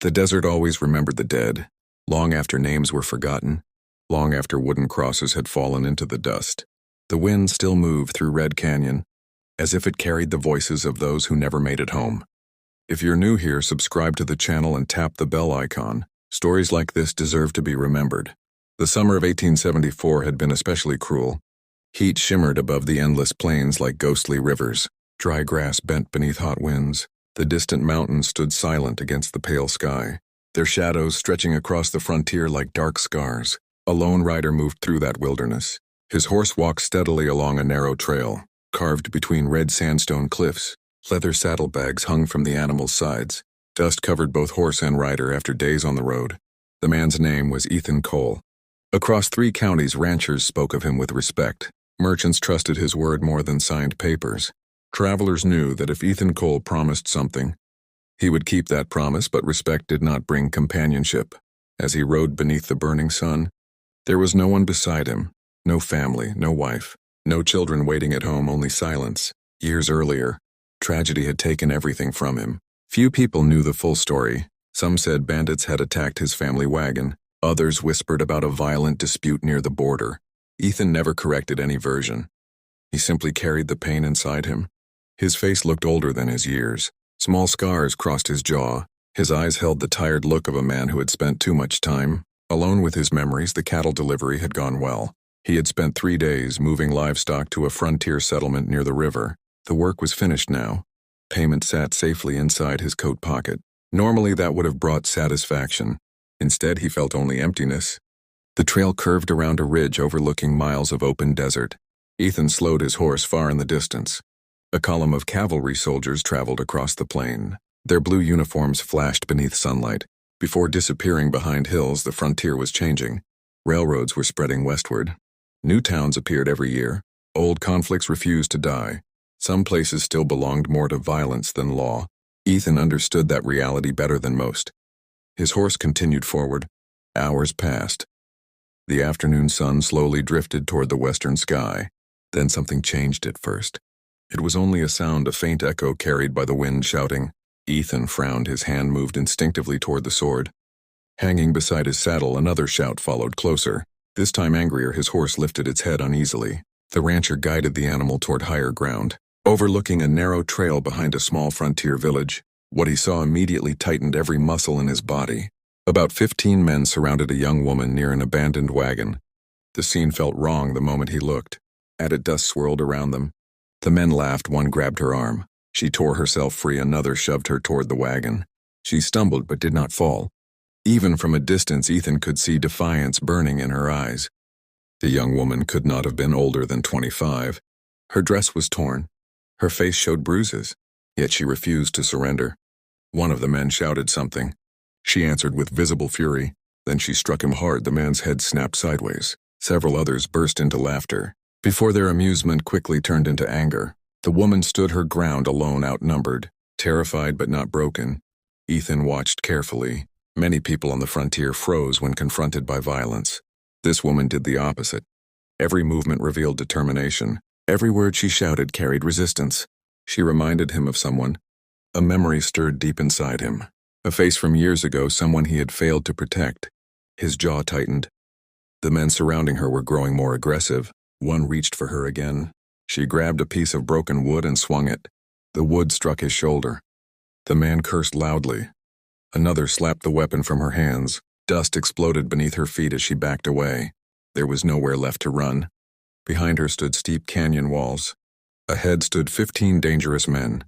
The desert always remembered the dead, long after names were forgotten, long after wooden crosses had fallen into the dust. The wind still moved through Red Canyon, as if it carried the voices of those who never made it home. If you're new here, subscribe to the channel and tap the bell icon. Stories like this deserve to be remembered. The summer of 1874 had been especially cruel. Heat shimmered above the endless plains like ghostly rivers. Dry grass bent beneath hot winds. The distant mountains stood silent against the pale sky, their shadows stretching across the frontier like dark scars. A lone rider moved through that wilderness. His horse walked steadily along a narrow trail, carved between red sandstone cliffs. Leather saddlebags hung from the animal's sides. Dust covered both horse and rider after days on the road. The man's name was Ethan Cole. Across 3 counties, ranchers spoke of him with respect. Merchants trusted his word more than signed papers. Travelers knew that if Ethan Cole promised something, he would keep that promise, but respect did not bring companionship. As he rode beneath the burning sun, there was no one beside him, no family, no wife, no children waiting at home, only silence. Years earlier, tragedy had taken everything from him. Few people knew the full story. Some said bandits had attacked his family wagon. Others whispered about a violent dispute near the border. Ethan never corrected any version. He simply carried the pain inside him. His face looked older than his years. Small scars crossed his jaw. His eyes held the tired look of a man who had spent too much time alone with his memories. The cattle delivery had gone well. He had spent 3 days moving livestock to a frontier settlement near the river. The work was finished now. Payment sat safely inside his coat pocket. Normally that would have brought satisfaction. Instead, he felt only emptiness. The trail curved around a ridge overlooking miles of open desert. Ethan slowed his horse far in the distance. A column of cavalry soldiers traveled across the plain. Their blue uniforms flashed beneath sunlight. Before disappearing behind hills, the frontier was changing. Railroads were spreading westward. New towns appeared every year. Old conflicts refused to die. Some places still belonged more to violence than law. Ethan understood that reality better than most. His horse continued forward. Hours passed. The afternoon sun slowly drifted toward the western sky. Then something changed at first. It was only a sound, a faint echo carried by the wind shouting. Ethan frowned, his hand moved instinctively toward the sword. Hanging beside his saddle, another shout followed closer. This time angrier, his horse lifted its head uneasily. The rancher guided the animal toward higher ground, overlooking a narrow trail behind a small frontier village. What he saw immediately tightened every muscle in his body. About 15 men surrounded a young woman near an abandoned wagon. The scene felt wrong the moment he looked. Added dust swirled around them. The men laughed, one grabbed her arm. She tore herself free, another shoved her toward the wagon. She stumbled but did not fall. Even from a distance, Ethan could see defiance burning in her eyes. The young woman could not have been older than 25. Her dress was torn. Her face showed bruises, yet she refused to surrender. One of the men shouted something. She answered with visible fury. Then she struck him hard. The man's head snapped sideways. Several others burst into laughter. Before their amusement quickly turned into anger, the woman stood her ground alone, outnumbered, terrified but not broken. Ethan watched carefully. Many people on the frontier froze when confronted by violence. This woman did the opposite. Every movement revealed determination. Every word she shouted carried resistance. She reminded him of someone. A memory stirred deep inside him. A face from years ago, someone he had failed to protect. His jaw tightened. The men surrounding her were growing more aggressive. One reached for her again. She grabbed a piece of broken wood and swung it. The wood struck his shoulder. The man cursed loudly. Another slapped the weapon from her hands. Dust exploded beneath her feet as she backed away. There was nowhere left to run. Behind her stood steep canyon walls. Ahead stood 15 dangerous men.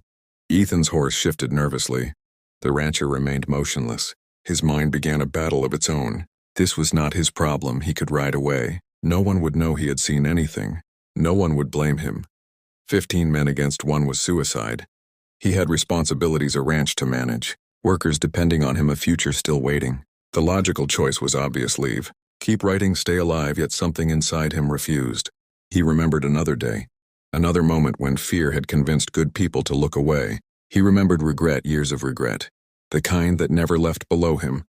Ethan's horse shifted nervously. The rancher remained motionless. His mind began a battle of its own. This was not his problem. He could ride away. No one would know he had seen anything. No one would blame him. 15 men against one was suicide. He had responsibilities, a ranch to manage. Workers depending on him, a future still waiting. The logical choice was obvious: leave. Keep writing, stay alive, yet something inside him refused. He remembered another day. Another moment when fear had convinced good people to look away. He remembered regret, years of regret. The kind that never left below him.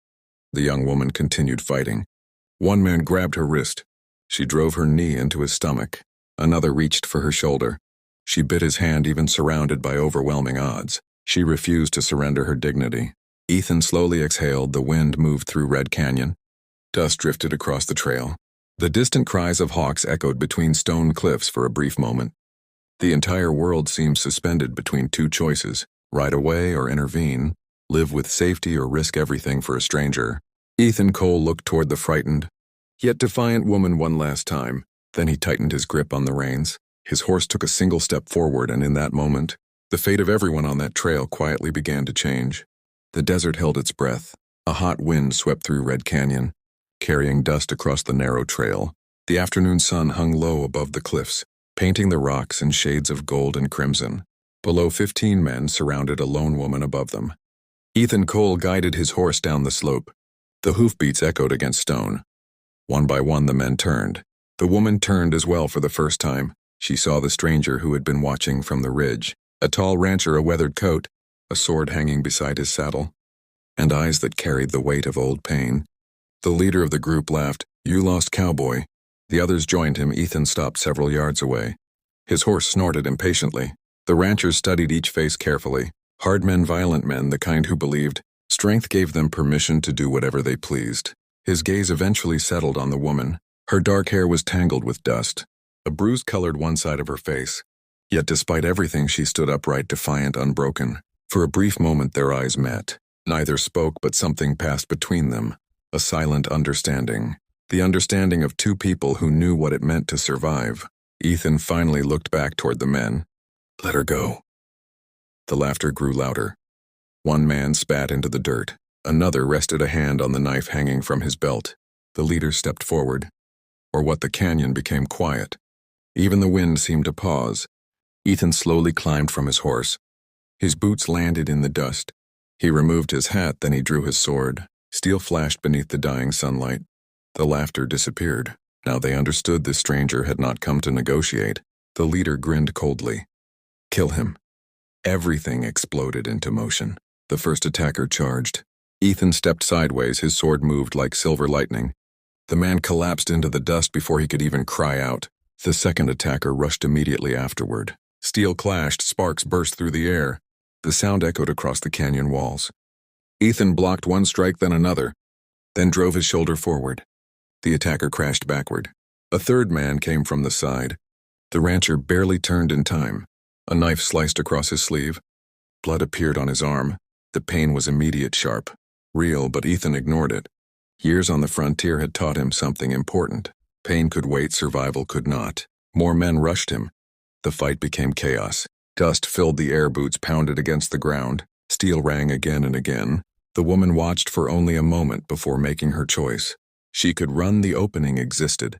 The young woman continued fighting. One man grabbed her wrist. She drove her knee into his stomach. Another reached for her shoulder. She bit his hand, even surrounded by overwhelming odds. She refused to surrender her dignity. Ethan slowly exhaled. The wind moved through Red Canyon. Dust drifted across the trail. The distant cries of hawks echoed between stone cliffs for a brief moment. The entire world seemed suspended between two choices: ride away or intervene, live with safety or risk everything for a stranger. Ethan Cole looked toward the frightened, yet defiant woman one last time. Then he tightened his grip on the reins. His horse took a single step forward, and in that moment, the fate of everyone on that trail quietly began to change. The desert held its breath. A hot wind swept through Red Canyon, carrying dust across the narrow trail. The afternoon sun hung low above the cliffs, painting the rocks in shades of gold and crimson. Below, 15 men surrounded a lone woman above them. Ethan Cole guided his horse down the slope. The hoofbeats echoed against stone. One by one the men turned. The woman turned as well for the first time. She saw the stranger who had been watching from the ridge. A tall rancher, a weathered coat, a sword hanging beside his saddle, and eyes that carried the weight of old pain. The leader of the group laughed. "You lost, cowboy." The others joined him. Ethan stopped several yards away. His horse snorted impatiently. The ranchers studied each face carefully. Hard men, violent men, the kind who believed strength gave them permission to do whatever they pleased. His gaze eventually settled on the woman. Her dark hair was tangled with dust. A bruise colored one side of her face. Yet despite everything, she stood upright, defiant, unbroken. For a brief moment their eyes met. Neither spoke, but something passed between them. A silent understanding. The understanding of two people who knew what it meant to survive. Ethan finally looked back toward the men. "Let her go." The laughter grew louder. One man spat into the dirt. Another rested a hand on the knife hanging from his belt. The leader stepped forward. Or what the canyon became quiet. Even the wind seemed to pause. Ethan slowly climbed from his horse. His boots landed in the dust. He removed his hat, then he drew his sword. Steel flashed beneath the dying sunlight. The laughter disappeared. Now they understood this stranger had not come to negotiate. The leader grinned coldly. "Kill him." Everything exploded into motion. The first attacker charged. Ethan stepped sideways, his sword moved like silver lightning. The man collapsed into the dust before he could even cry out. The second attacker rushed immediately afterward. Steel clashed, sparks burst through the air. The sound echoed across the canyon walls. Ethan blocked one strike, then another, then drove his shoulder forward. The attacker crashed backward. A third man came from the side. The rancher barely turned in time. A knife sliced across his sleeve. Blood appeared on his arm. The pain was immediate, sharp, real, but Ethan ignored it. Years on the frontier had taught him something important. Pain could wait, survival could not. More men rushed him. The fight became chaos. Dust filled the air, boots pounded against the ground. Steel rang again and again. The woman watched for only a moment before making her choice. She could run, the opening existed.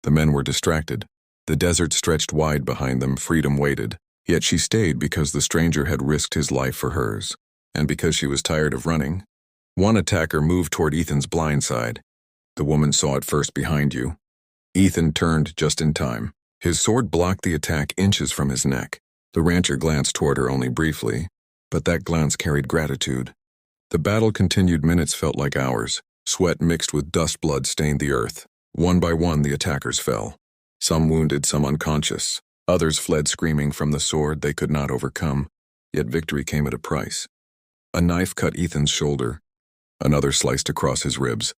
The men were distracted. The desert stretched wide behind them, freedom waited. Yet she stayed because the stranger had risked his life for hers. And because she was tired of running. One attacker moved toward Ethan's blind side. The woman saw it first. "Behind you." Ethan turned just in time. His sword blocked the attack inches from his neck. The rancher glanced toward her only briefly, but that glance carried gratitude. The battle continued. Minutes felt like hours. Sweat mixed with dust, blood stained the earth. One by one the attackers fell. Some wounded, some unconscious. Others fled screaming from the sword they could not overcome. Yet victory came at a price. A knife cut Ethan's shoulder. Another sliced across his ribs.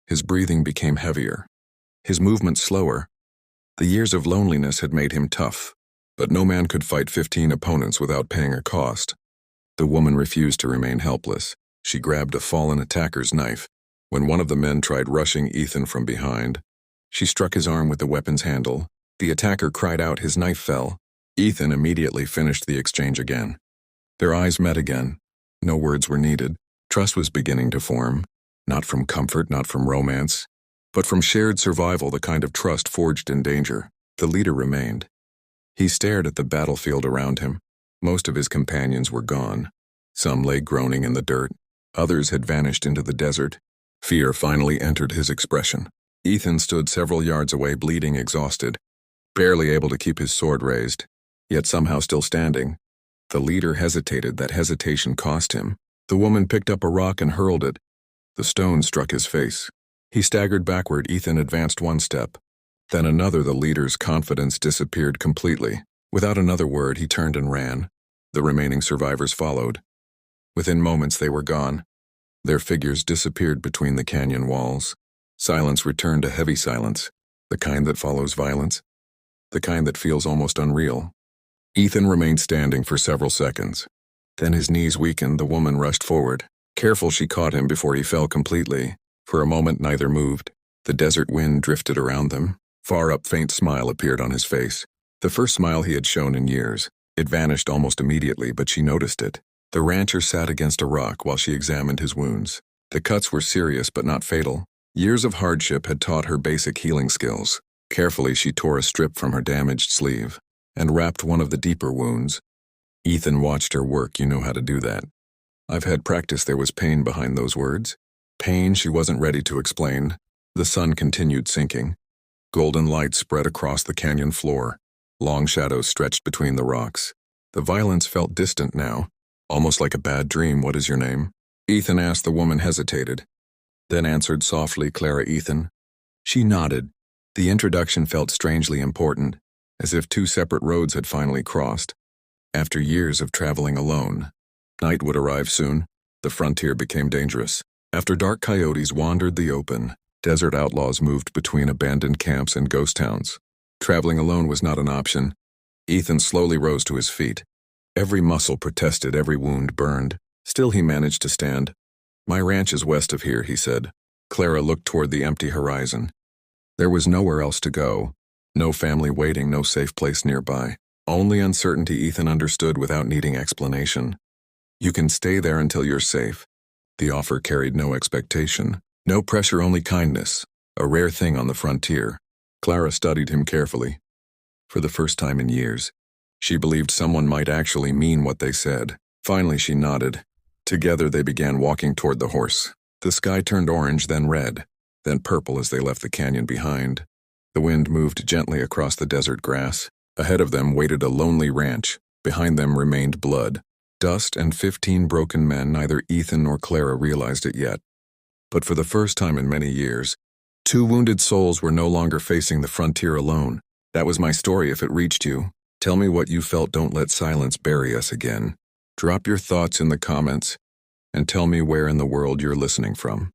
His breathing became heavier. His movement slower. The years of loneliness had made him tough. But no man could fight 15 opponents without paying a cost. The woman refused to remain helpless. She grabbed a fallen attacker's knife. When one of the men tried rushing Ethan from behind, she struck his arm with the weapon's handle. The attacker cried out. His knife fell. Ethan immediately finished the exchange again. Their eyes met again. No words were needed. Trust was beginning to form. Not from comfort, not from romance, but from shared survival, the kind of trust forged in danger. The leader remained. He stared at the battlefield around him. Most of his companions were gone. Some lay groaning in the dirt. Others had vanished into the desert. Fear finally entered his expression. Ethan stood several yards away, bleeding, exhausted, barely able to keep his sword raised, yet somehow still standing. The leader hesitated. That hesitation cost him. The woman picked up a rock and hurled it. The stone struck his face. He staggered backward. Ethan advanced one step. Then another. The leader's confidence disappeared completely. Without another word, he turned and ran. The remaining survivors followed. Within moments, they were gone. Their figures disappeared between the canyon walls. Silence returned, a heavy silence, the kind that follows violence, the kind that feels almost unreal. Ethan remained standing for several seconds. Then his knees weakened, the woman rushed forward. Careful, she caught him before he fell completely. For a moment neither moved. The desert wind drifted around them. Far up, faint smile appeared on his face. The first smile he had shown in years. It vanished almost immediately, but she noticed it. The rancher sat against a rock while she examined his wounds. The cuts were serious but not fatal. Years of hardship had taught her basic healing skills. Carefully, she tore a strip from her damaged sleeve and wrapped one of the deeper wounds. Ethan watched her work. "You know how to do that." "I've had practice." There was pain behind those words. Pain she wasn't ready to explain. The sun continued sinking. Golden light spread across the canyon floor. Long shadows stretched between the rocks. The violence felt distant now, almost like a bad dream. "What is your name?" Ethan asked. The woman hesitated, then answered softly, "Clara." "Ethan?" She nodded. The introduction felt strangely important, as if two separate roads had finally crossed. After years of traveling alone, night would arrive soon. The frontier became dangerous. After dark, coyotes wandered the open. Desert outlaws moved between abandoned camps and ghost towns. Traveling alone was not an option. Ethan slowly rose to his feet. Every muscle protested, every wound burned. Still he managed to stand. "My ranch is west of here," he said. Clara looked toward the empty horizon. There was nowhere else to go. No family waiting, no safe place nearby. Only uncertainty. Ethan understood without needing explanation. "You can stay there until you're safe." The offer carried no expectation, no pressure, only kindness, a rare thing on the frontier. Clara studied him carefully. For the first time in years, she believed someone might actually mean what they said. Finally, she nodded. Together they began walking toward the horse. The sky turned orange, then red, then purple as they left the canyon behind. The wind moved gently across the desert grass. Ahead of them waited a lonely ranch. Behind them remained blood, dust, and 15 broken men. Neither Ethan nor Clara realized it yet. But for the first time in many years, 2 wounded souls were no longer facing the frontier alone. That was my story. If it reached you, tell me what you felt. Don't let silence bury us again. Drop your thoughts in the comments and tell me where in the world you're listening from.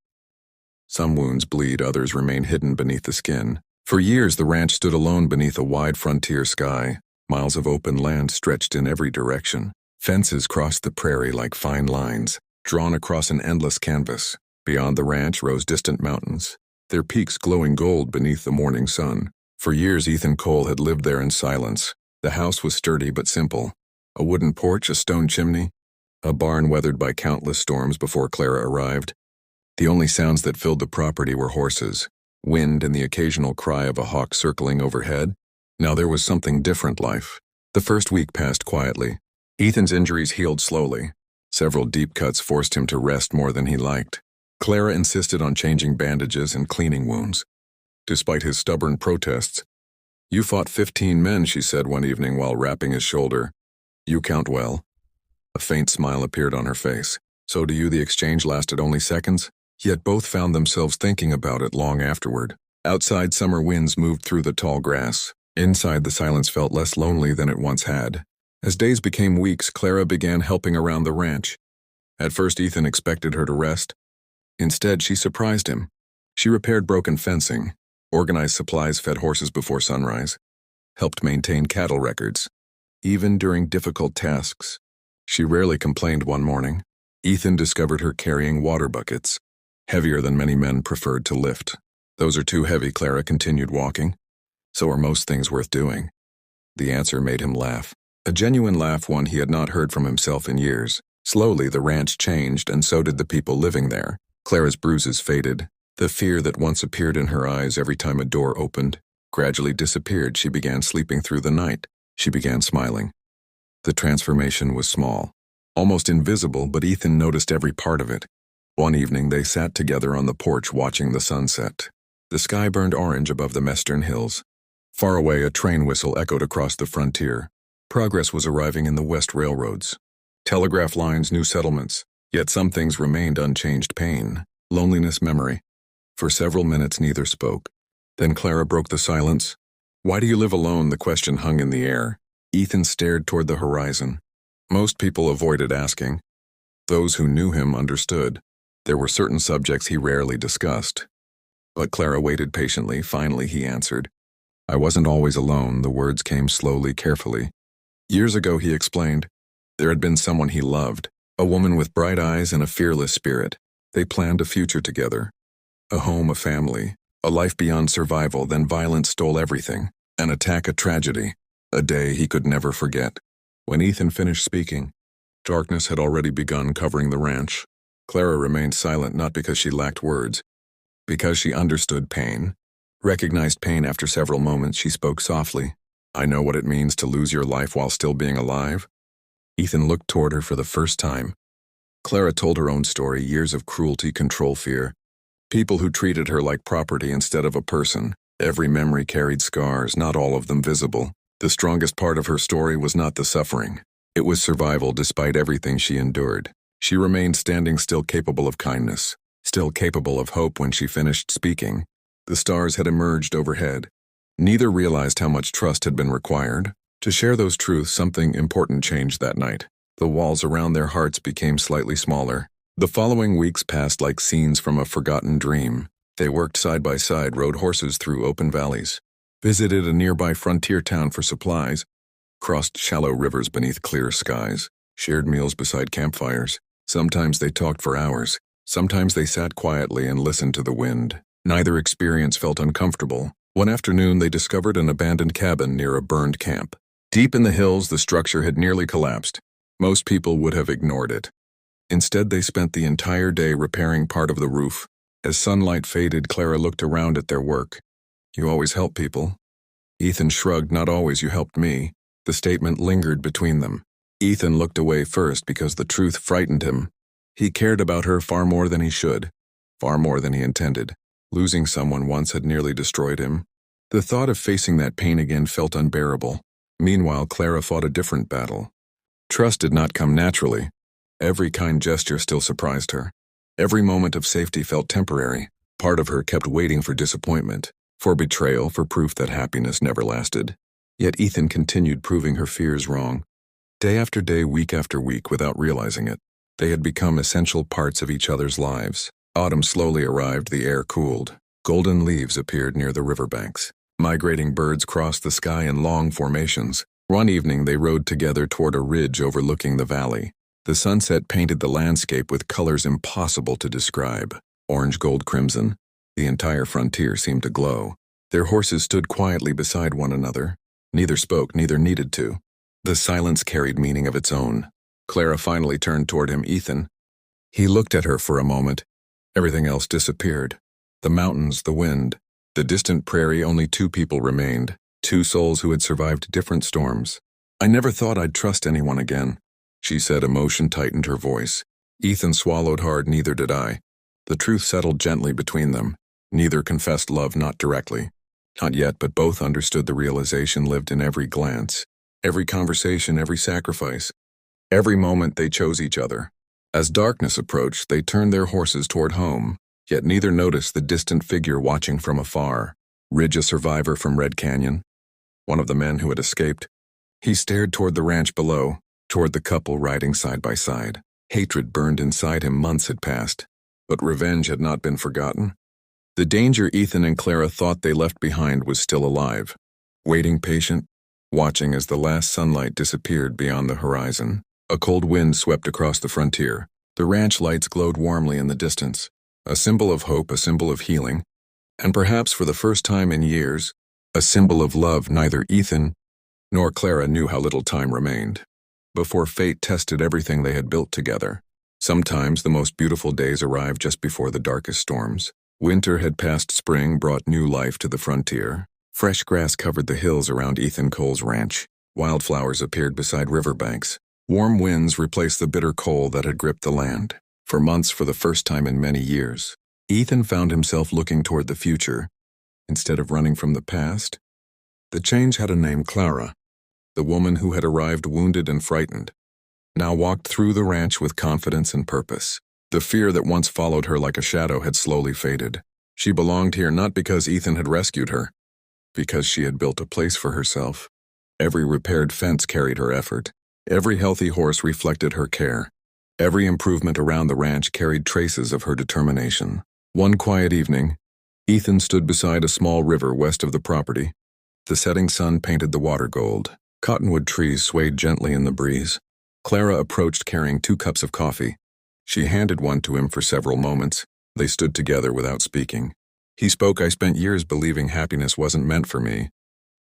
Some wounds bleed, others remain hidden beneath the skin. For years, the ranch stood alone beneath a wide frontier sky. Miles of open land stretched in every direction. Fences crossed the prairie like fine lines, drawn across an endless canvas. Beyond the ranch rose distant mountains, their peaks glowing gold beneath the morning sun. For years, Ethan Cole had lived there in silence. The house was sturdy but simple. A wooden porch, a stone chimney, a barn weathered by countless storms before Clara arrived. The only sounds that filled the property were horses, wind, and the occasional cry of a hawk circling overhead. Now there was something different. Life. The first week passed quietly. Ethan's injuries healed slowly. Several deep cuts forced him to rest more than he liked. Clara insisted on changing bandages and cleaning wounds. Despite his stubborn protests, "You fought 15 men," she said one evening while wrapping his shoulder. "You count well." A faint smile appeared on her face. "So do you." The exchange lasted only seconds, yet both found themselves thinking about it long afterward. Outside, summer winds moved through the tall grass. Inside, the silence felt less lonely than it once had. As days became weeks, Clara began helping around the ranch. At first, Ethan expected her to rest. Instead, she surprised him. She repaired broken fencing, organized supplies, fed horses before sunrise, helped maintain cattle records. Even during difficult tasks, she rarely complained. One morning, Ethan discovered her carrying water buckets, heavier than many men preferred to lift. "Those are too heavy," Clara continued walking. "So are most things worth doing." The answer made him laugh. A genuine laugh, one he had not heard from himself in years. Slowly, the ranch changed, and so did the people living there. Clara's bruises faded. The fear that once appeared in her eyes every time a door opened gradually disappeared. She began sleeping through the night. She began smiling. The transformation was small, almost invisible, but Ethan noticed every part of it. One evening, they sat together on the porch watching the sunset. The sky burned orange above the Mestern Hills. Far away, a train whistle echoed across the frontier. Progress was arriving in the West railroads. Telegraph lines, new settlements. Yet some things remained unchanged: pain, loneliness, memory. For several minutes, neither spoke. Then Clara broke the silence. "Why do you live alone?" The question hung in the air. Ethan stared toward the horizon. Most people avoided asking. Those who knew him understood. There were certain subjects he rarely discussed. But Clara waited patiently. Finally, he answered. I wasn't always alone. The words came slowly, carefully. Years ago, he explained, there had been someone he loved, a woman with bright eyes and a fearless spirit. They planned a future together. A home, a family, a life beyond survival. Then violence stole everything. An attack, a tragedy. A day he could never forget. When Ethan finished speaking, darkness had already begun covering the ranch. Clara remained silent, not because she lacked words, because she understood pain. Recognized pain. After several moments, she spoke softly. I know what it means to lose your life while still being alive. Ethan looked toward her for the first time. Clara told her own story, years of cruelty, control, fear. People who treated her like property instead of a person. Every memory carried scars, not all of them visible. The strongest part of her story was not the suffering. It was survival despite everything she endured. She remained standing, still capable of kindness, still capable of hope. When she finished speaking, the stars had emerged overhead. Neither realized how much trust had been required. To share those truths, something important changed that night. The walls around their hearts became slightly smaller. The following weeks passed like scenes from a forgotten dream. They worked side by side, rode horses through open valleys, visited a nearby frontier town for supplies, crossed shallow rivers beneath clear skies, shared meals beside campfires. Sometimes they talked for hours. Sometimes they sat quietly and listened to the wind. Neither experience felt uncomfortable. One afternoon, they discovered an abandoned cabin near a burned camp. Deep in the hills, the structure had nearly collapsed. Most people would have ignored it. Instead, they spent the entire day repairing part of the roof. As sunlight faded, Clara looked around at their work. You always help people. Ethan shrugged. Not always. You helped me. The statement lingered between them. Ethan looked away first because the truth frightened him. He cared about her far more than he should, far more than he intended. Losing someone once had nearly destroyed him. The thought of facing that pain again felt unbearable. Meanwhile, Clara fought a different battle. Trust did not come naturally. Every kind gesture still surprised her. Every moment of safety felt temporary. Part of her kept waiting for disappointment, for betrayal, for proof that happiness never lasted. Yet Ethan continued proving her fears wrong. Day after day, week after week, without realizing it, they had become essential parts of each other's lives. Autumn slowly arrived, the air cooled. Golden leaves appeared near the riverbanks. Migrating birds crossed the sky in long formations. One evening they rode together toward a ridge overlooking the valley. The sunset painted the landscape with colors impossible to describe. Orange, gold, crimson. The entire frontier seemed to glow. Their horses stood quietly beside one another. Neither spoke, neither needed to. The silence carried meaning of its own. Clara finally turned toward him. Ethan. He looked at her for a moment. Everything else disappeared. The mountains, the wind, the distant prairie. Only two people remained. Two souls who had survived different storms. I never thought I'd trust anyone again, she said. Emotion tightened her voice. Ethan swallowed hard. Neither did I. The truth settled gently between them. Neither confessed love, not directly. Not yet, but both understood the realization lived in every glance, every conversation, every sacrifice. Every moment they chose each other. As darkness approached, they turned their horses toward home, yet neither noticed the distant figure watching from afar. Ridge, a survivor from Red Canyon, one of the men who had escaped. He stared toward the ranch below, toward the couple riding side by side. Hatred burned inside him. Months had passed, but revenge had not been forgotten. The danger Ethan and Clara thought they left behind was still alive, waiting, patient, watching as the last sunlight disappeared beyond the horizon. A cold wind swept across the frontier. The ranch lights glowed warmly in the distance, a symbol of hope, a symbol of healing, and perhaps for the first time in years, a symbol of love. Neither Ethan nor Clara knew how little time remained before fate tested everything they had built together. Sometimes the most beautiful days arrived just before the darkest storms. Winter had passed. Spring brought new life to the frontier. Fresh grass covered the hills around Ethan Cole's ranch. Wildflowers appeared beside riverbanks. Warm winds replaced the bitter cold that had gripped the land. For months, for the first time in many years, Ethan found himself looking toward the future, instead of running from the past. The change had a name. Clara, the woman who had arrived wounded and frightened, now walked through the ranch with confidence and purpose. The fear that once followed her like a shadow had slowly faded. She belonged here not because Ethan had rescued her, because she had built a place for herself. Every repaired fence carried her effort. Every healthy horse reflected her care. Every improvement around the ranch carried traces of her determination. One quiet evening, Ethan stood beside a small river west of the property. The setting sun painted the water gold. Cottonwood trees swayed gently in the breeze. Clara approached carrying 2 cups of coffee. She handed one to him for several moments. They stood together without speaking. He spoke. "I spent years believing happiness wasn't meant for me."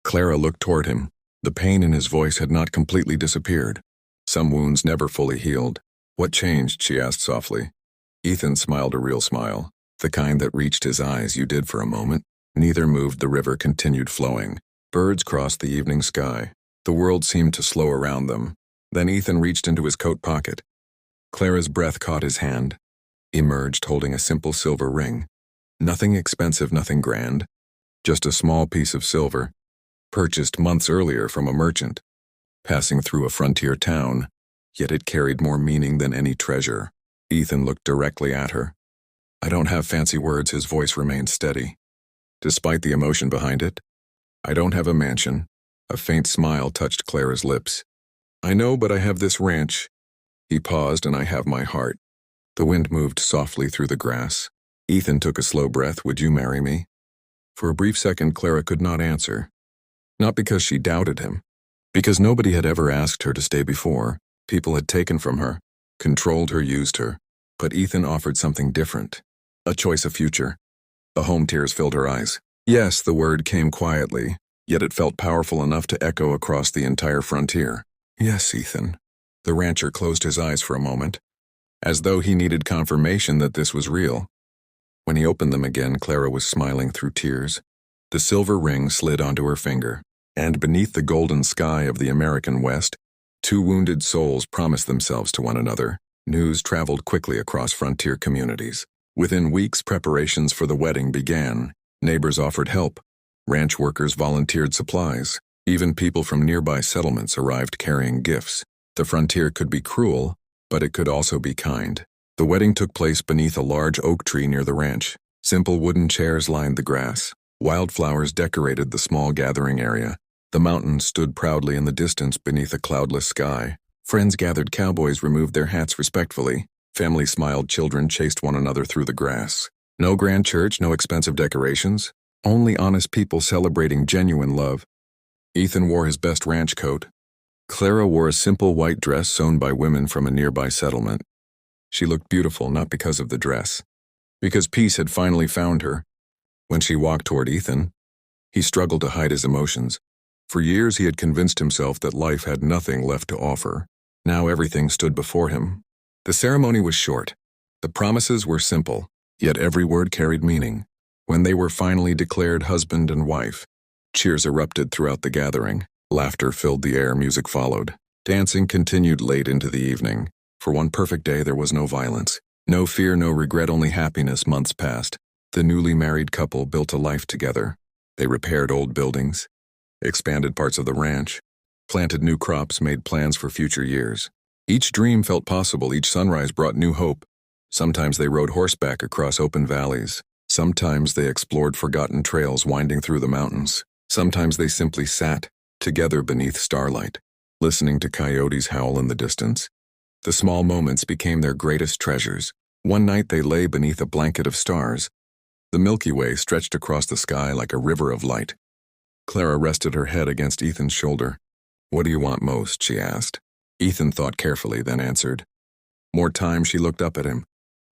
Clara looked toward him. The pain in his voice had not completely disappeared. Some wounds never fully healed. "What changed?" she asked softly. Ethan smiled a real smile, the kind that reached his eyes. "You did for a moment." Neither moved. The river continued flowing. Birds crossed the evening sky. The world seemed to slow around them. Then Ethan reached into his coat pocket. Clara's breath caught his hand. Emerged holding a simple silver ring. Nothing expensive, nothing grand. Just a small piece of silver, purchased months earlier from a merchant, passing through a frontier town, yet it carried more meaning than any treasure. Ethan looked directly at her. "I don't have fancy words." His voice remained steady, despite the emotion behind it. "I don't have a mansion." A faint smile touched Clara's lips. "I know, but I have this ranch." He paused. "And I have my heart." The wind moved softly through the grass. Ethan took a slow breath. "Would you marry me?" For a brief second, Clara could not answer. Not because she doubted him, because nobody had ever asked her to stay before. People had taken from her, controlled her, used her. But Ethan offered something different. A choice, a future. A home. Tears filled her eyes. Yes, the word came quietly, yet it felt powerful enough to echo across the entire frontier. "Yes, Ethan." The rancher closed his eyes for a moment, as though he needed confirmation that this was real. When he opened them again, Clara was smiling through tears. The silver ring slid onto her finger, and beneath the golden sky of the American West, 2 wounded souls promised themselves to one another. News traveled quickly across frontier communities. Within weeks, preparations for the wedding began. Neighbors offered help. Ranch workers volunteered supplies. Even people from nearby settlements arrived carrying gifts. The frontier could be cruel, but it could also be kind. The wedding took place beneath a large oak tree near the ranch. Simple wooden chairs lined the grass. Wildflowers decorated the small gathering area. The mountains stood proudly in the distance beneath a cloudless sky. Friends gathered. Cowboys removed their hats respectfully. Families smiled. Children chased one another through the grass. No grand church, no expensive decorations. Only honest people celebrating genuine love. Ethan wore his best ranch coat. Clara wore a simple white dress sewn by women from a nearby settlement. She looked beautiful not because of the dress, because peace had finally found her. When she walked toward Ethan, he struggled to hide his emotions. For years he had convinced himself that life had nothing left to offer. Now everything stood before him. The ceremony was short. The promises were simple, yet every word carried meaning. When they were finally declared husband and wife, cheers erupted throughout the gathering. Laughter filled the air. Music followed. Dancing continued late into the evening. For one perfect day there was no violence, no fear, no regret, only happiness. Months passed. The newly married couple built a life together. They repaired old buildings, expanded parts of the ranch, planted new crops, made plans for future years. Each dream felt possible. Each sunrise brought new hope. Sometimes they rode horseback across open valleys. Sometimes they explored forgotten trails winding through the mountains. Sometimes they simply sat together beneath starlight, listening to coyotes howl in the distance. The small moments became their greatest treasures. One night they lay beneath a blanket of stars. The Milky Way stretched across the sky like a river of light. Clara rested her head against Ethan's shoulder. "What do you want most?" she asked. Ethan thought carefully, then answered. "More time." She looked up at him.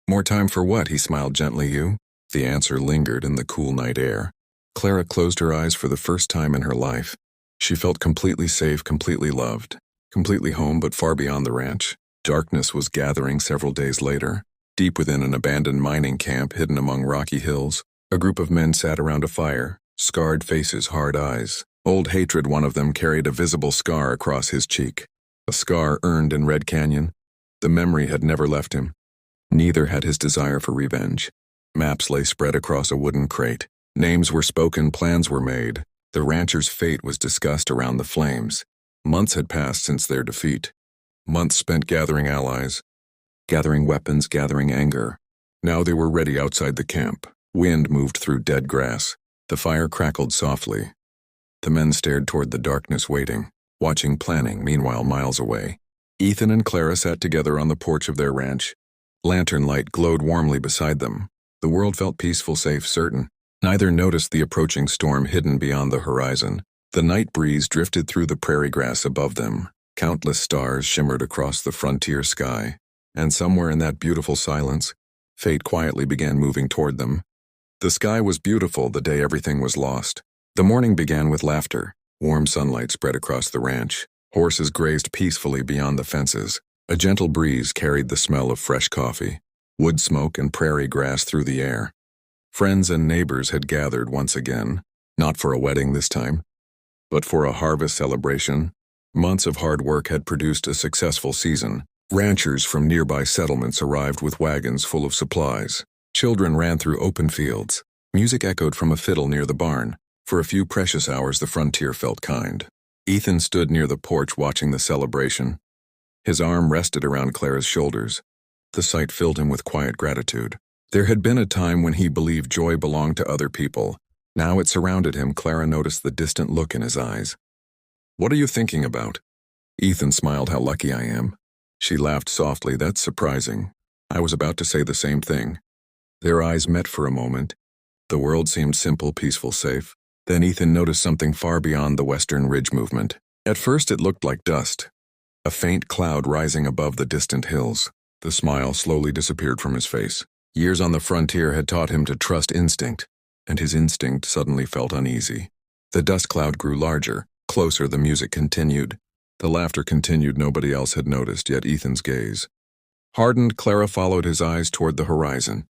"More time for what?" He smiled gently. "You?" The answer lingered in the cool night air. Clara closed her eyes for the first time in her life. She felt completely safe, completely loved, completely home, but far beyond the ranch. Darkness was gathering several days later. Deep within an abandoned mining camp hidden among rocky hills, a group of men sat around a fire, scarred faces, hard eyes. Old hatred. One of them carried a visible scar across his cheek. A scar earned in Red Canyon. The memory had never left him. Neither had his desire for revenge. Maps lay spread across a wooden crate. Names were spoken, plans were made. The rancher's fate was discussed around the flames. Months had passed since their defeat. Months spent gathering allies, gathering weapons, gathering anger. Now they were ready outside the camp. Wind moved through dead grass. The fire crackled softly. The men stared toward the darkness, waiting, watching, planning. Meanwhile, miles away, Ethan and Clara sat together on the porch of their ranch. Lantern light glowed warmly beside them. The world felt peaceful, safe, certain. Neither noticed the approaching storm hidden beyond the horizon. The night breeze drifted through the prairie grass above them. Countless stars shimmered across the frontier sky. And somewhere in that beautiful silence, fate quietly began moving toward them. The sky was beautiful the day everything was lost. The morning began with laughter. Warm sunlight spread across the ranch. Horses grazed peacefully beyond the fences. A gentle breeze carried the smell of fresh coffee, wood smoke and prairie grass through the air. Friends and neighbors had gathered once again, not for a wedding this time, but for a harvest celebration. Months of hard work had produced a successful season. Ranchers from nearby settlements arrived with wagons full of supplies. Children ran through open fields. Music echoed from a fiddle near the barn. For a few precious hours, the frontier felt kind. Ethan stood near the porch watching the celebration. His arm rested around Clara's shoulders. The sight filled him with quiet gratitude. There had been a time when he believed joy belonged to other people. Now it surrounded him. Clara noticed the distant look in his eyes. "What are you thinking about?" Ethan smiled. "How lucky I am." She laughed softly. "That's surprising. I was about to say the same thing." Their eyes met for a moment. The world seemed simple, peaceful, safe. Then Ethan noticed something far beyond the western ridge movement. At first it looked like dust, a faint cloud rising above the distant hills. The smile slowly disappeared from his face. Years on the frontier had taught him to trust instinct, and his instinct suddenly felt uneasy. The dust cloud grew larger. Closer, the music continued. The laughter continued. Nobody else had noticed, yet Ethan's gaze hardened. Clara followed his eyes toward the horizon.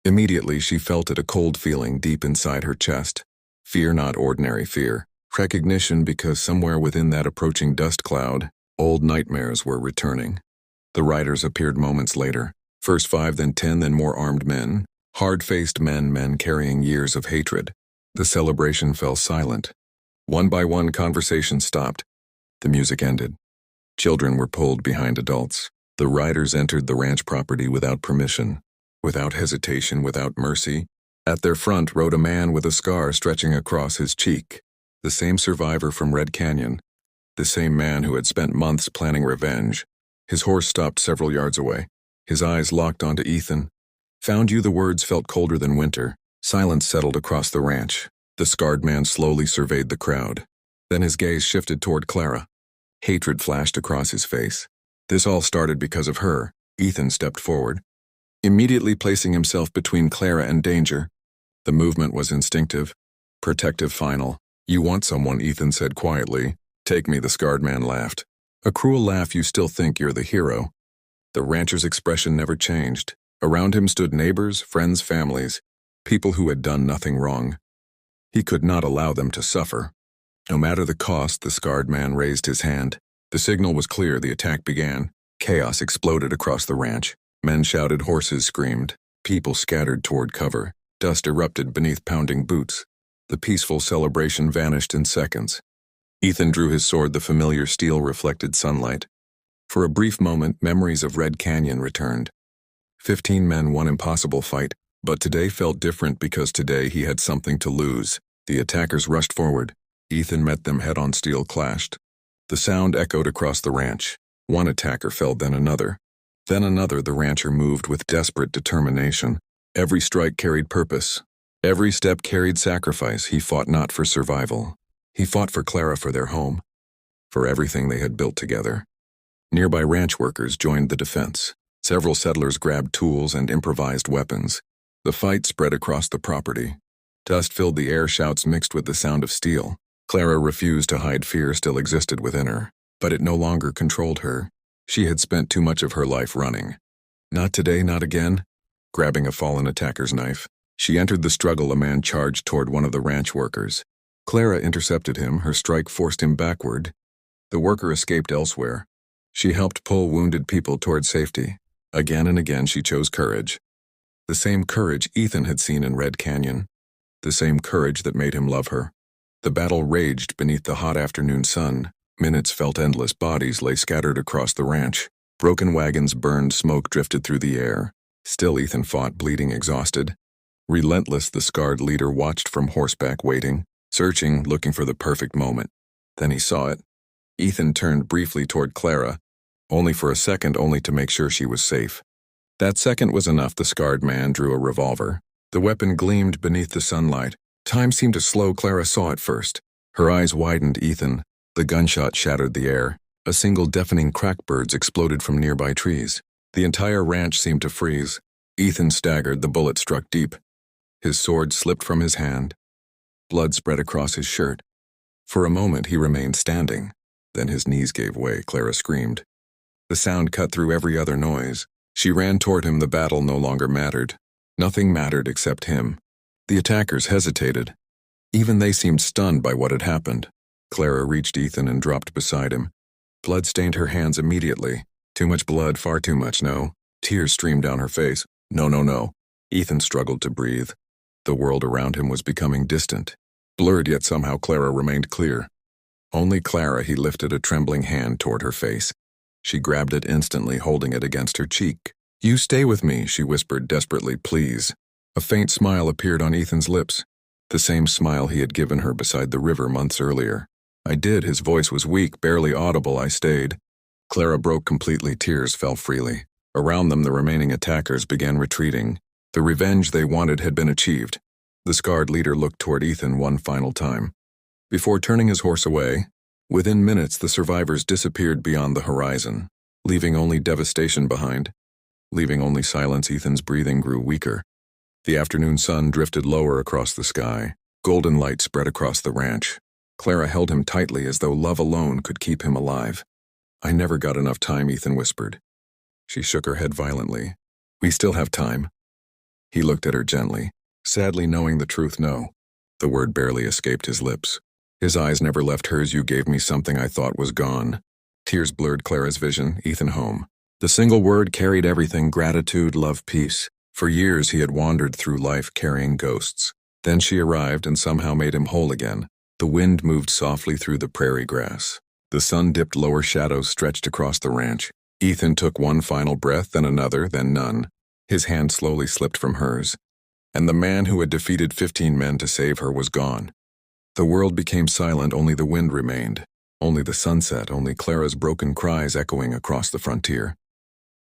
Immediately she felt it, a cold feeling deep inside her chest. Fear, not ordinary fear. Recognition, because somewhere within that approaching dust cloud, old nightmares were returning. The riders appeared moments later. First 5, then 10, then more armed men. Hard-faced men carrying years of hatred. The celebration fell silent. One by one, conversation stopped. The music ended. Children were pulled behind adults. The riders entered the ranch property without permission, without hesitation, without mercy. At their front rode a man with a scar stretching across his cheek. The same survivor from Red Canyon. The same man who had spent months planning revenge. His horse stopped several yards away. His eyes locked onto Ethan. "Found you." The words felt colder than winter. Silence settled across the ranch. The scarred man slowly surveyed the crowd. Then his gaze shifted toward Clara. Hatred flashed across his face. This all started because of her. Ethan stepped forward, immediately placing himself between Clara and danger. The movement was instinctive, protective, final. "You want someone," Ethan said quietly. "Take me," the scarred man laughed. A cruel laugh. "You still think you're the hero." The rancher's expression never changed. Around him stood neighbors, friends, families, people who had done nothing wrong. He could not allow them to suffer. No matter the cost, the scarred man raised his hand. The signal was clear. The attack began. Chaos exploded across the ranch. Men shouted, horses screamed. People scattered toward cover. Dust erupted beneath pounding boots. The peaceful celebration vanished in seconds. Ethan drew his sword. The familiar steel reflected sunlight. For a brief moment, memories of Red Canyon returned. 15 men, one impossible fight, but today felt different because today he had something to lose. The attackers rushed forward. Ethan met them head-on. Steel clashed. The sound echoed across the ranch. One attacker fell, then another. Then another. The rancher moved with desperate determination. Every strike carried purpose. Every step carried sacrifice. He fought not for survival. He fought for Clara, for their home, for everything they had built together. Nearby ranch workers joined the defense. Several settlers grabbed tools and improvised weapons. The fight spread across the property. Dust filled the air. Shouts mixed with the sound of steel. Clara refused to hide. Fear still existed within her, but it no longer controlled her. She had spent too much of her life running. Not today, not again. Grabbing a fallen attacker's knife, she entered the struggle. A man charged toward one of the ranch workers. Clara intercepted him. Her strike forced him backward. The worker escaped elsewhere. She helped pull wounded people toward safety. Again and again she chose courage. The same courage Ethan had seen in Red Canyon. The same courage that made him love her. The battle raged beneath the hot afternoon sun. Minutes felt endless. Bodies lay scattered across the ranch. Broken wagons burned. Smoke drifted through the air. Still Ethan fought, bleeding, exhausted. Relentless, the scarred leader watched from horseback, waiting, searching, looking for the perfect moment. Then he saw it. Ethan turned briefly toward Clara. only for a second, only to make sure she was safe. That second was enough. The scarred man drew a revolver. The weapon gleamed beneath the sunlight. Time seemed to slow. Clara saw it first. Her eyes widened. Ethan. The gunshot shattered the air. A single deafening crack. Birds exploded from nearby trees. The entire ranch seemed to freeze. Ethan staggered. The bullet struck deep. His sword slipped from his hand. Blood spread across his shirt. For a moment he remained standing. Then his knees gave way. Clara screamed. The sound cut through every other noise. She ran toward him. The battle no longer mattered. Nothing mattered except him. The attackers hesitated. Even they seemed stunned by what had happened. Clara reached Ethan and dropped beside him. Blood stained her hands immediately. Too much blood, far too much, no. Tears streamed down her face. No, no, no. Ethan struggled to breathe. The world around him was becoming distant. Blurred, yet somehow Clara remained clear. Only Clara. He lifted a trembling hand toward her face. She grabbed it instantly, holding it against her cheek. "You stay with me," she whispered desperately, "please." A faint smile appeared on Ethan's lips. The same smile he had given her beside the river months earlier. "I did." His voice was weak, barely audible. "I stayed." Clara broke completely. Tears fell freely. Around them, the remaining attackers began retreating. The revenge they wanted had been achieved. The scarred leader looked toward Ethan one final time. Before turning his horse away, within minutes the survivors disappeared beyond the horizon, leaving only devastation behind. Leaving only silence. Ethan's breathing grew weaker. The afternoon sun drifted lower across the sky. Golden light spread across the ranch. Clara held him tightly as though love alone could keep him alive. "I never got enough time," Ethan whispered. She shook her head violently. "We still have time." He looked at her gently, sadly knowing the truth. No. The word barely escaped his lips. His eyes never left hers. "You gave me something I thought was gone." Tears blurred Clara's vision. Ethan home. The single word carried everything: gratitude, love, peace. For years he had wandered through life carrying ghosts. Then she arrived and somehow made him whole again. The wind moved softly through the prairie grass. The sun dipped. Lower shadows stretched across the ranch. Ethan took one final breath, then another, then none. His hand slowly slipped from hers. And the man who had defeated 15 men to save her was gone. The world became silent. Only the wind remained. Only the sunset. Only Clara's broken cries echoing across the frontier.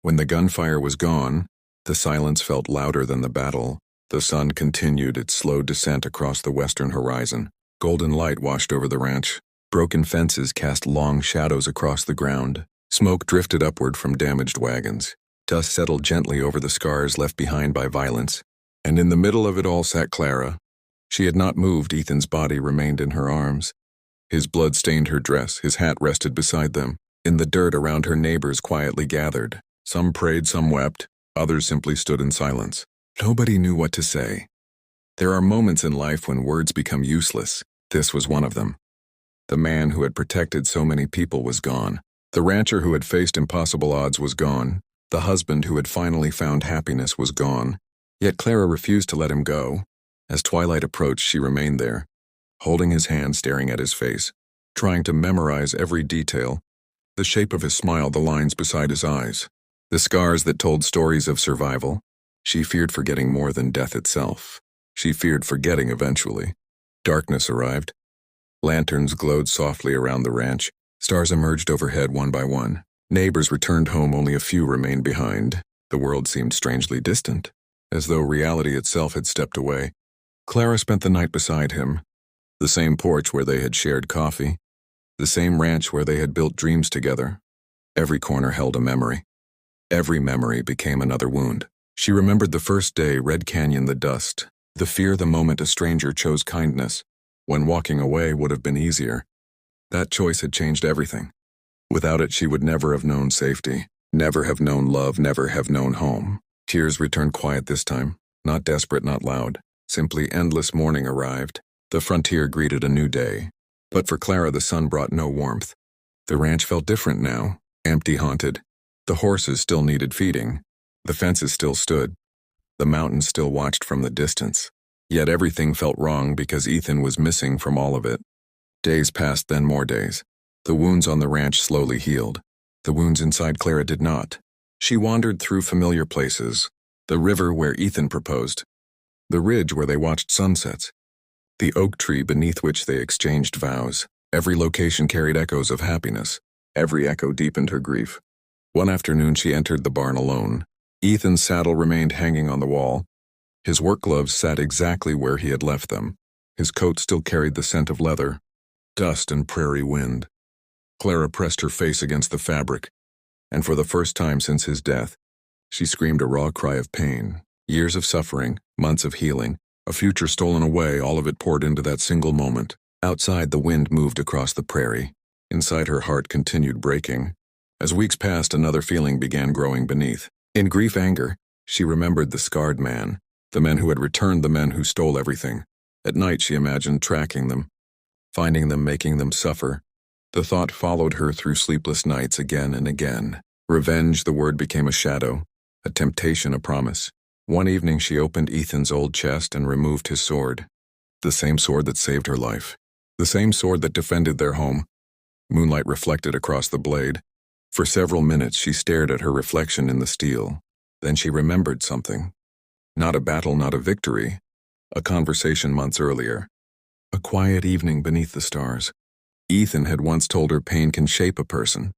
When the gunfire was gone, the silence felt louder than the battle. The sun continued its slow descent across the western horizon. Golden light washed over the ranch. Broken fences cast long shadows across the ground. Smoke drifted upward from damaged wagons. Dust settled gently over the scars left behind by violence. And in the middle of it all sat Clara. She had not moved. Ethan's body remained in her arms. His blood stained her dress. His hat rested beside them. In the dirt around her, neighbors quietly gathered. Some prayed, some wept. Others simply stood in silence. Nobody knew what to say. There are moments in life when words become useless. This was one of them. The man who had protected so many people was gone. The rancher who had faced impossible odds was gone. The husband who had finally found happiness was gone. Yet Clara refused to let him go. As twilight approached, she remained there, holding his hand, staring at his face, trying to memorize every detail. The shape of his smile, the lines beside his eyes, the scars that told stories of survival. She feared forgetting more than death itself. She feared forgetting eventually. Darkness arrived. Lanterns glowed softly around the ranch. Stars emerged overhead one by one. Neighbors returned home. Only a few remained behind. The world seemed strangely distant, as though reality itself had stepped away. Clara spent the night beside him. The same porch where they had shared coffee. The same ranch where they had built dreams together. Every corner held a memory. Every memory became another wound. She remembered the first day, Red Canyon, the dust, the fear the moment a stranger chose kindness, when walking away would have been easier. That choice had changed everything. Without it, she would never have known safety, never have known love, never have known home. Tears returned, quiet this time, not desperate, not loud. Simply endless. Morning arrived. The frontier greeted a new day. But for Clara, the sun brought no warmth. The ranch felt different now, empty, haunted. The horses still needed feeding. The fences still stood. The mountains still watched from the distance. Yet everything felt wrong because Ethan was missing from all of it. Days passed, then more days. The wounds on the ranch slowly healed. The wounds inside Clara did not. She wandered through familiar places. The river where Ethan proposed. The ridge where they watched sunsets. The oak tree beneath which they exchanged vows. Every location carried echoes of happiness. Every echo deepened her grief. One afternoon she entered the barn alone. Ethan's saddle remained hanging on the wall. His work gloves sat exactly where he had left them. His coat still carried the scent of leather, dust, and prairie wind. Clara pressed her face against the fabric, and for the first time since his death, she screamed a raw cry of pain. Years of suffering, months of healing, a future stolen away, all of it poured into that single moment. Outside, the wind moved across the prairie. Inside, her heart continued breaking. As weeks passed, another feeling began growing beneath. In grief, anger, she remembered the scarred man, the men who had returned, the men who stole everything. At night, she imagined tracking them, finding them, making them suffer. The thought followed her through sleepless nights again and again. Revenge, the word became a shadow, a temptation, a promise. One evening, she opened Ethan's old chest and removed his sword. The same sword that saved her life. The same sword that defended their home. Moonlight reflected across the blade. For several minutes, she stared at her reflection in the steel. Then she remembered something. Not a battle, not a victory. A conversation months earlier. A quiet evening beneath the stars. Ethan had once told her pain can shape a person,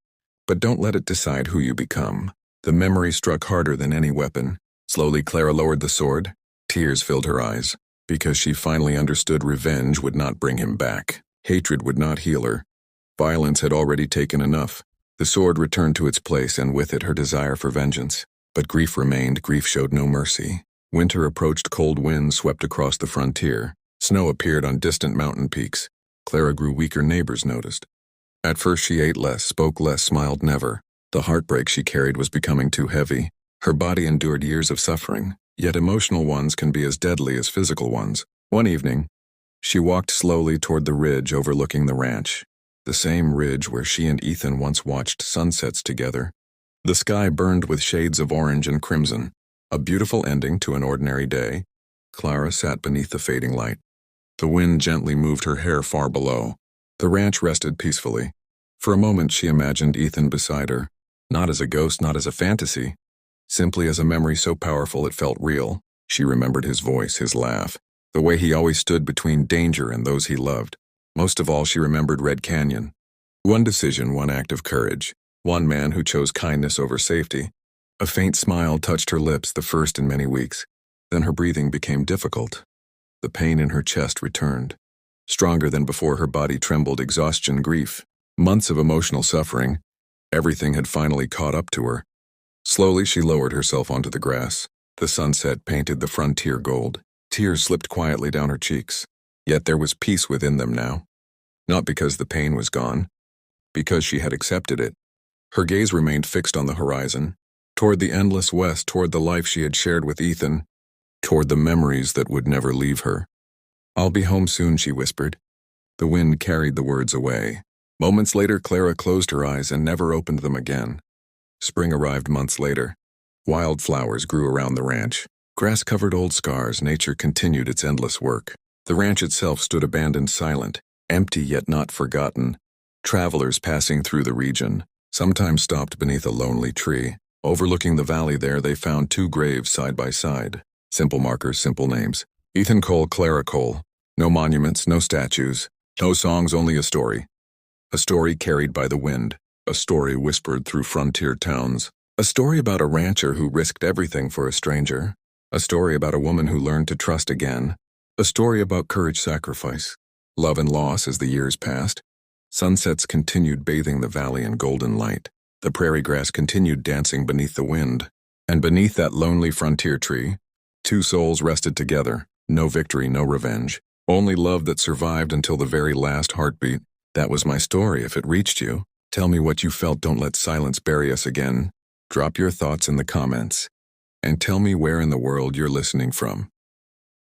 but don't let it decide who you become. The memory struck harder than any weapon. Slowly, Clara lowered the sword. Tears filled her eyes, because she finally understood revenge would not bring him back. Hatred would not heal her. Violence had already taken enough. The sword returned to its place, and with it her desire for vengeance. But grief remained. Grief showed no mercy. Winter approached. Cold winds swept across the frontier. Snow appeared on distant mountain peaks. Clara grew weaker. Neighbors noticed. At first she ate less, spoke less, smiled never. The heartbreak she carried was becoming too heavy. Her body endured years of suffering, yet emotional ones can be as deadly as physical ones. One evening, she walked slowly toward the ridge overlooking the ranch. The same ridge where she and Ethan once watched sunsets together. The sky burned with shades of orange and crimson. A beautiful ending to an ordinary day. Clara sat beneath the fading light. The wind gently moved her hair far below. The ranch rested peacefully. For a moment she imagined Ethan beside her, not as a ghost, not as a fantasy, simply as a memory so powerful it felt real. She remembered his voice, his laugh, the way he always stood between danger and those he loved. Most of all, she remembered Red Canyon. One decision, one act of courage. One man who chose kindness over safety. A faint smile touched her lips, the first in many weeks. Then her breathing became difficult. The pain in her chest returned. Stronger than before, her body trembled. Exhaustion, grief, months of emotional suffering. Everything had finally caught up to her. Slowly she lowered herself onto the grass. The sunset painted the frontier gold. Tears slipped quietly down her cheeks. Yet there was peace within them now. Not because the pain was gone, because she had accepted it. Her gaze remained fixed on the horizon, toward the endless west, toward the life she had shared with Ethan, toward the memories that would never leave her. "I'll be home soon," she whispered. The wind carried the words away. Moments later, Clara closed her eyes and never opened them again. Spring arrived months later. Wildflowers grew around the ranch. Grass covered old scars. Nature continued its endless work. The ranch itself stood abandoned, silent, empty yet not forgotten. Travelers passing through the region sometimes stopped beneath a lonely tree. Overlooking the valley there, they found two graves side by side. Simple markers, simple names. Ethan Cole, Clara Cole. No monuments, no statues, no songs, only a story. A story carried by the wind. A story whispered through frontier towns. A story about a rancher who risked everything for a stranger. A story about a woman who learned to trust again. A story about courage, sacrifice, love and loss as the years passed. Sunsets continued bathing the valley in golden light. The prairie grass continued dancing beneath the wind. And beneath that lonely frontier tree, two souls rested together. No victory, no revenge. Only love that survived until the very last heartbeat. That was my story. If it reached you, tell me what you felt. Don't let silence bury us again. Drop your thoughts in the comments. And tell me where in the world you're listening from.